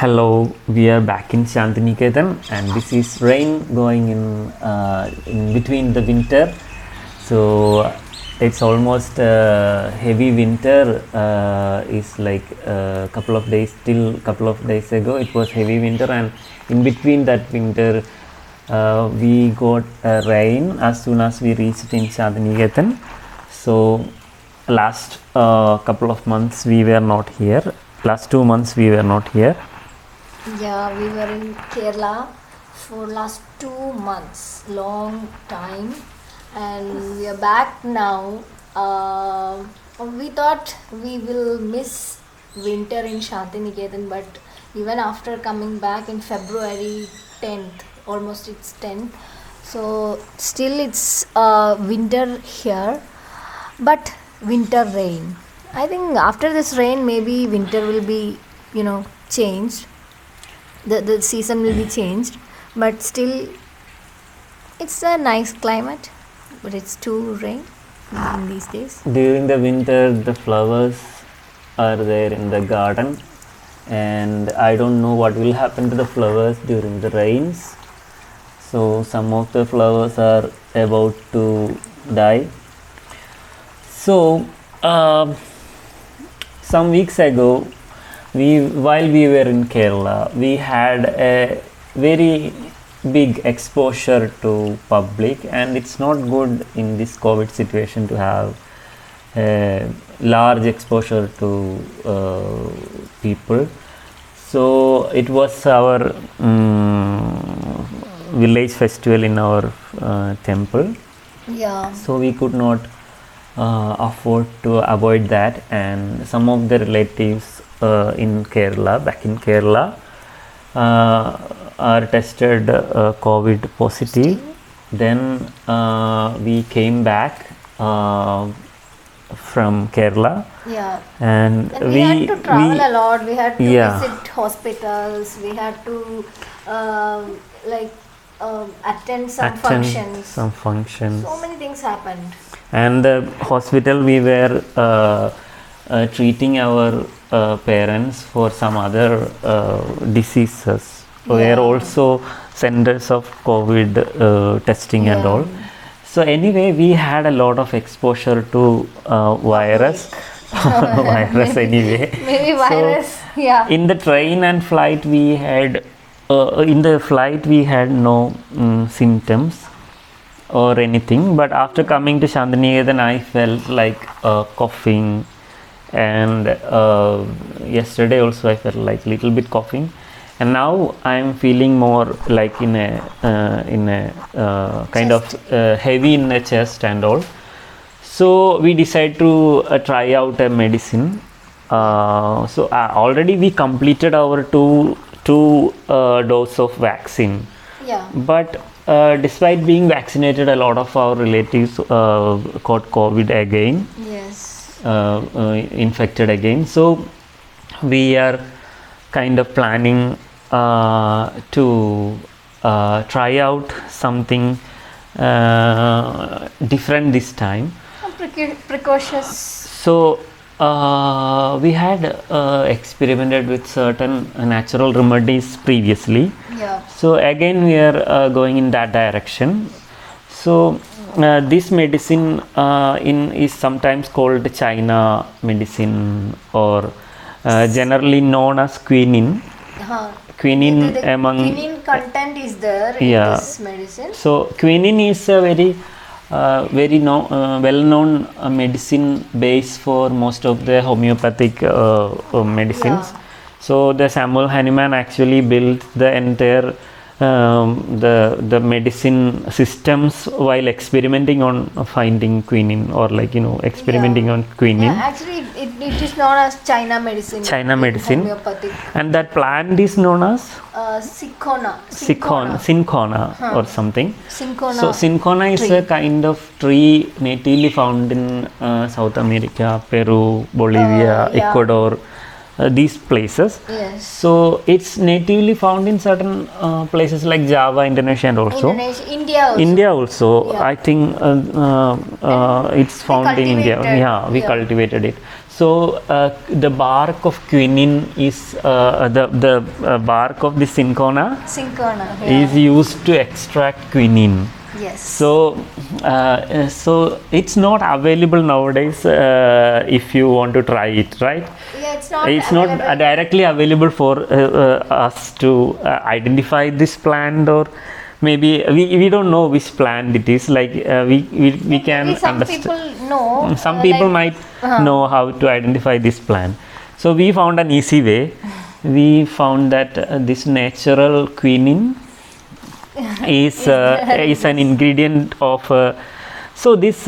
Hello, we are back in Shantiniketan, and this is rain going in between the winter. So it's almost heavy winter. Is like a couple of days, till couple of days ago it was heavy winter, and in between that winter we got rain as soon as we reached in Shantiniketan. So last couple of months we were not here. Last 2 months we were not here. Yeah, we were in Kerala for last 2 months, long time, and we are back now. We thought we will miss winter in Shantiniketan, but even after coming back in February 10th, almost it's 10th, so still it's winter here, but winter rain. I think after this rain, maybe winter will be, changed. The season will be changed, but still it's a nice climate, but it's too rain in these days. During the winter, the flowers are there in the garden, and I don't know what will happen to the flowers during the rains. So some of the flowers are about to die. So some weeks ago, while we were in Kerala, we had a very big exposure to public, and it's not good in this COVID situation to have a large exposure to people. So it was our village festival in our temple. Yeah. So we could not afford to avoid that, and some of the relatives in Kerala, back in Kerala, are tested COVID positive. Then we came back from Kerala. Yeah. And we had to travel a lot. We had to visit hospitals. We had to attend some functions. So many things happened. And the hospital we were treating our parents for some other diseases. Were also centers of COVID testing and all. So anyway, we had a lot of exposure to virus. Virus anyway. Maybe virus. So, in the train and flight we had no symptoms or anything, but after coming to Shantiniketan I felt like coughing, and yesterday also I felt like little bit coughing, and now I am feeling more like in a kind of heavy in the chest and all. So we decided to try out a medicine. So already we completed our two dose of vaccine. Yeah. But despite being vaccinated, a lot of our relatives caught COVID again. Yes. Infected again. So we are kind of planning to try out something different this time. Precautious. So we had experimented with certain natural remedies previously. Yeah. So again we are going in that direction. So this medicine is sometimes called China medicine, or generally known as quinine. Quinine quinine content is there in this medicine. So quinine is a very well-known medicine base for most of the homeopathic medicines. So the Samuel Hahnemann actually built the entire the medicine systems while experimenting on finding quinine, or experimenting on quinine. Yeah, actually it is known as China medicine. Homeopathic. And that plant is known as Cinchona or something. Cinchona. So Cinchona is a kind of tree natively found in South America, Peru, Bolivia, Ecuador, these places. Yes. So it's natively found in certain places like Java, Indonesia, and also India also. I think it's found in India. We cultivated it. So the bark of quinine is the bark of the cinchona Cinchona. is used to extract quinine. Yes. So it's not available nowadays if you want to try it, right? Yeah, it's not Not directly available for us to identify this plant, or maybe we don't know which plant it is. Like we can Maybe some understand. people know. Some people might know how to identify this plant. So we found an easy way. We found that this natural quinine is an ingredient of so this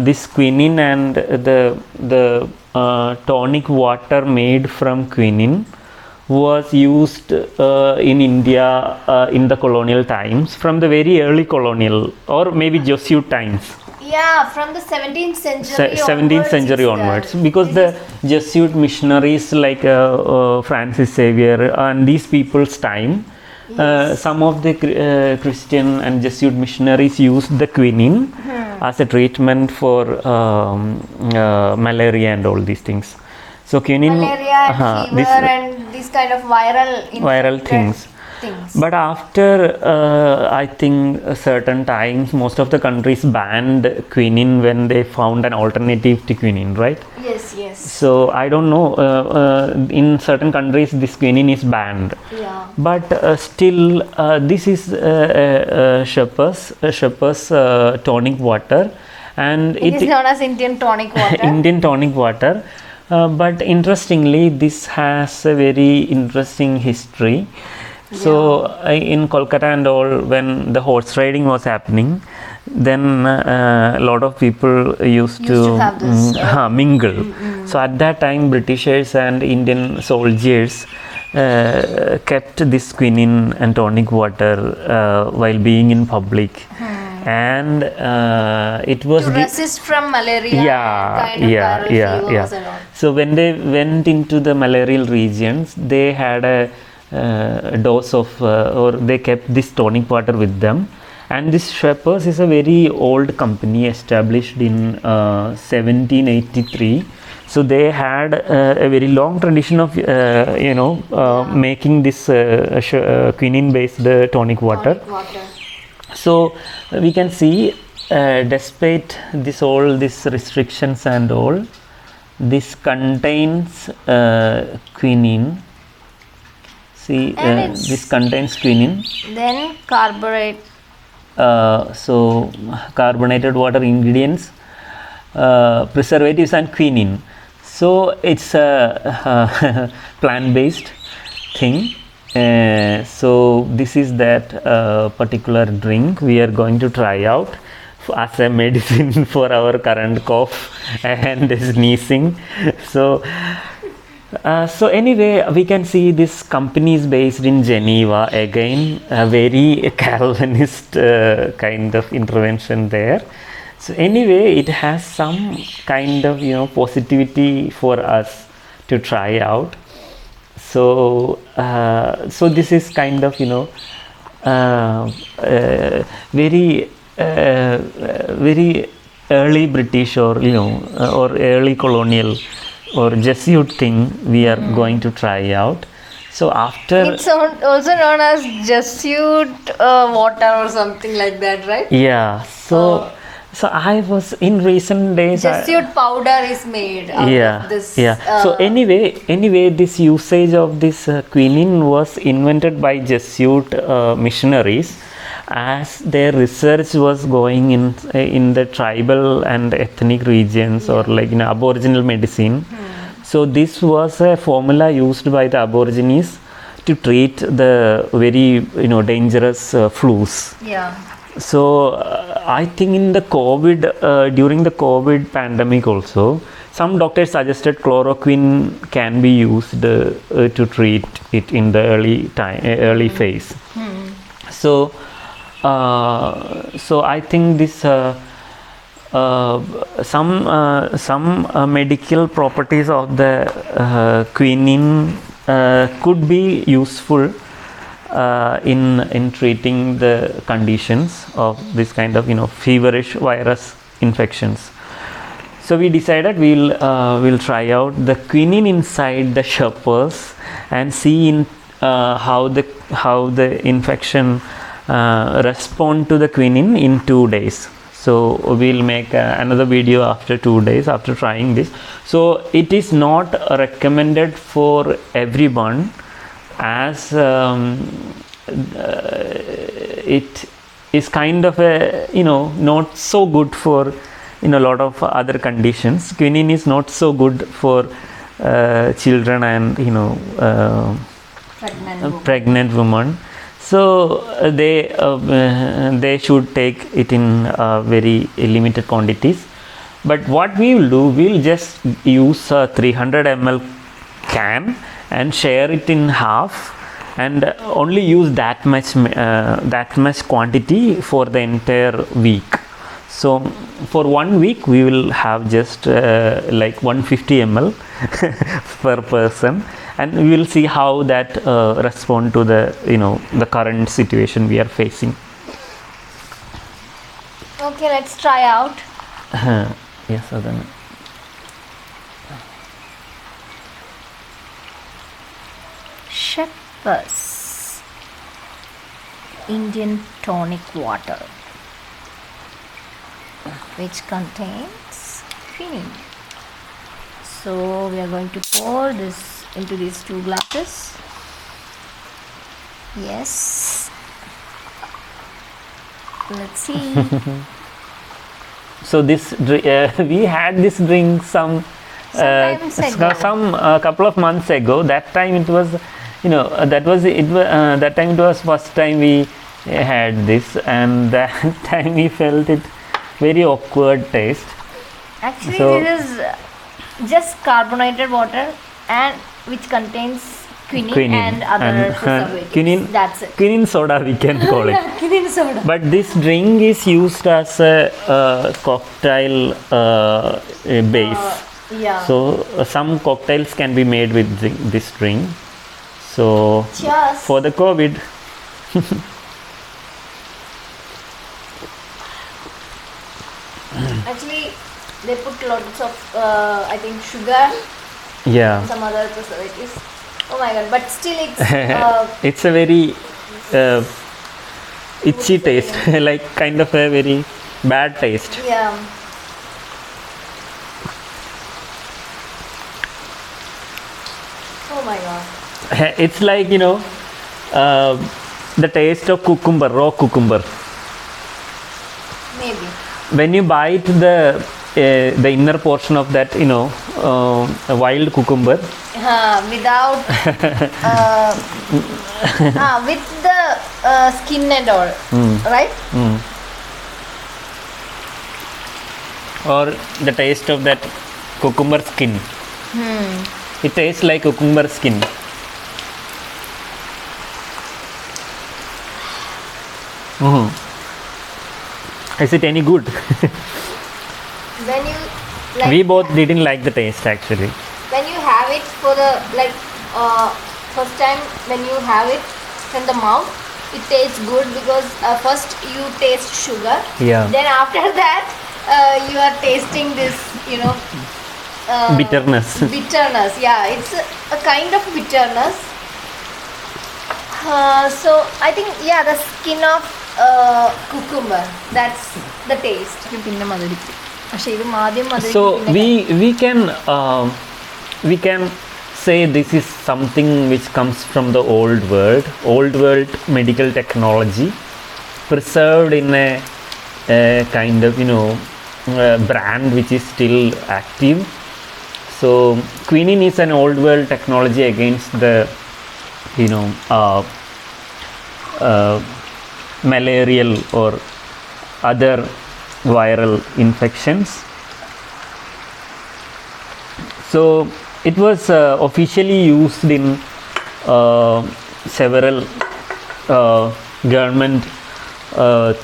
this quinine and the tonic water made from quinine was used in India in the colonial times, from the very early colonial or maybe Jesuit times. Yeah, from the 17th century 17th century onwards, because the Jesuit missionaries like Francis Xavier and these people's time, some of the Christian and Jesuit missionaries used the quinine as a treatment for malaria and all these things. So quinine, malaria and fever and these kind of viral things. But after I think certain times, most of the countries banned quinine when they found an alternative to quinine, right? Yes, yes. So I don't know, in certain countries this quinine is banned. Yeah. But still this is Shepherd's tonic water, and it is known as Indian tonic water. Indian tonic water. But interestingly, this has a very interesting history. So in Kolkata and all, when the horse riding was happening, then a lot of people used to have this, mingle. So at that time, Britishers and Indian soldiers kept this quinine and tonic water while being in public. And it was to resist from malaria. Fevers and all. So when they went into the malarial regions, they had a dose of or they kept this tonic water with them. And this Shepherd's is a very old company, established in 1783. So they had a very long tradition of making this quinine based tonic water. So we can see, despite this all these restrictions and all, this contains quinine. See, this contains quinine. Then carbonate. So carbonated water ingredients, preservatives and quinine. So it's a plant-based thing. So this is that particular drink we are going to try out as a medicine for our current cough and sneezing. So anyway, we can see this company is based in Geneva. Again, a very Calvinist kind of intervention there. So anyway, it has some kind of positivity for us to try out. So this is kind of very early British or or early colonial or Jesuit thing we are going to try out. So after, it's also known as Jesuit water or something like that, right? Yeah. So I was in recent days. Jesuit powder is made out of this. So anyway, this usage of this quinine was invented by Jesuit missionaries, as their research was going in the tribal and ethnic regions, or like Aboriginal medicine. So this was a formula used by the Aborigines to treat the very dangerous flus. Yeah. So I think in the during the COVID pandemic also, some doctors suggested chloroquine can be used to treat it in the early phase. So I think this some medical properties of the quinine could be useful in treating the conditions of this kind of feverish virus infections. So we decided we'll try out the quinine inside the shoppers and see how the infection respond to the quinine in 2 days. So we'll make another video after 2 days after trying this. So it is not recommended for everyone, as it is kind of a not so good for a lot of other conditions. Quinine is not so good for children and pregnant women. So they should take it in very limited quantities. But what we will do, we'll just use a 300 ml can and share it in half, and only use that much quantity for the entire week. So for 1 week we will have just like 150 ml per person, and we will see how that respond to the the current situation we are facing. Okay, let's try out. Yes, Adana. Shepherd's Indian tonic water, which contains quinine. So we are going to pour this into these 2 glasses. Yes. Let's see. So this we had this drink some couple of months ago. That time it was that time it was first time we had this, and that time we felt it very awkward taste. Actually, this is just carbonated water and which contains quinine and other preservatives. That's it. Quinine soda we can call it. Quinine soda. But this drink is used as a cocktail base. Yeah. So some cocktails can be made with this drink. So cheers. For the COVID. Actually, they put lots of I think sugar. Yeah. And some other preservatives. Oh my god! But still, it's it's a very itchy taste, like kind of a very bad taste. Yeah. Oh my god! It's like the taste of cucumber, raw cucumber. Maybe. When you bite the inner portion of that, wild cucumber. Without with the skin and all, right? Or the taste of that cucumber skin. It tastes like cucumber skin. Is it any good? When you we both didn't like the taste actually. When you have it for the first time, when you have it in the mouth, it tastes good because first you taste sugar. Yeah. Then after that, you are tasting this, bitterness. Bitterness, yeah, it's a kind of bitterness. So I think the skin of cucumber, that's the taste. So we can say this is something which comes from the old world medical technology, preserved in a kind of brand which is still active. So quinine is an old world technology against the malarial or other viral infections. So it was officially used in several government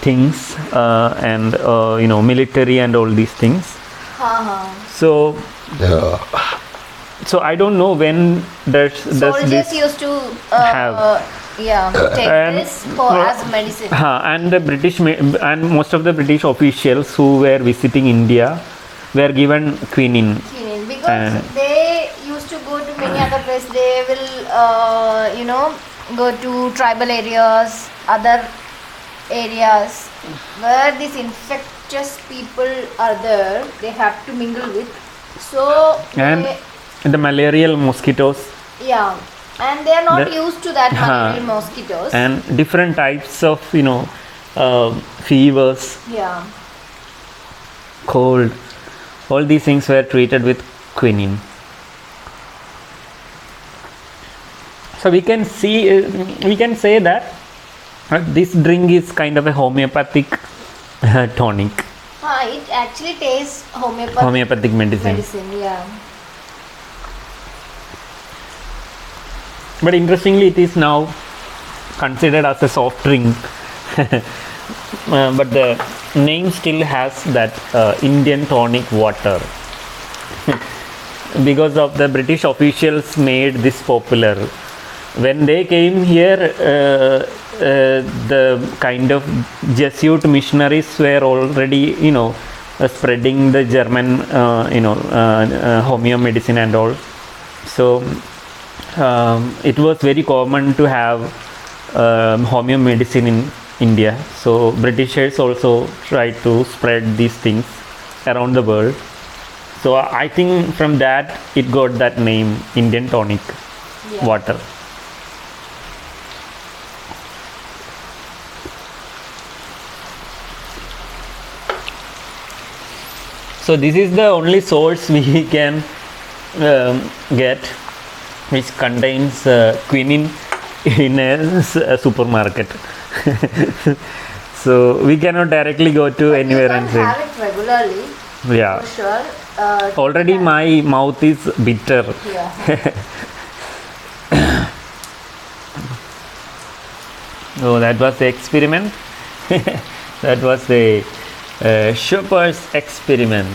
things and military and all these things. So I don't know when soldiers this used to have take this as medicine. And the British and most of the British officials who were visiting India were given quinine. Quinine, because they used to go to many other places. They will, go to tribal areas, other areas where these infectious people are there. They have to mingle with. So And the malarial mosquitoes yeah, and they are not The- used to that malarial mosquitoes. and different types of fevers, Yeah. cold, all these things were treated with quinine. So we can say that this drink is kind of a homeopathic tonic, It actually tastes homeopathic medicine. Yeah. But interestingly, it is now considered as a soft drink. But the name still has that Indian tonic water. Because of the British officials made this popular. When they came here, the kind of Jesuit missionaries were already, spreading the German, homeo medicine and all. So it was very common to have homeo medicine in India. So Britishers also tried to spread these things around the world. So I think from that it got that name, Indian tonic water. So this is the only source we can get which contains quinine in a supermarket. So we cannot directly go to anywhere You and can say, have it regularly, yeah. for sure. Already my mouth is bitter. Yeah. So that was the experiment. That was the shepherd's experiment.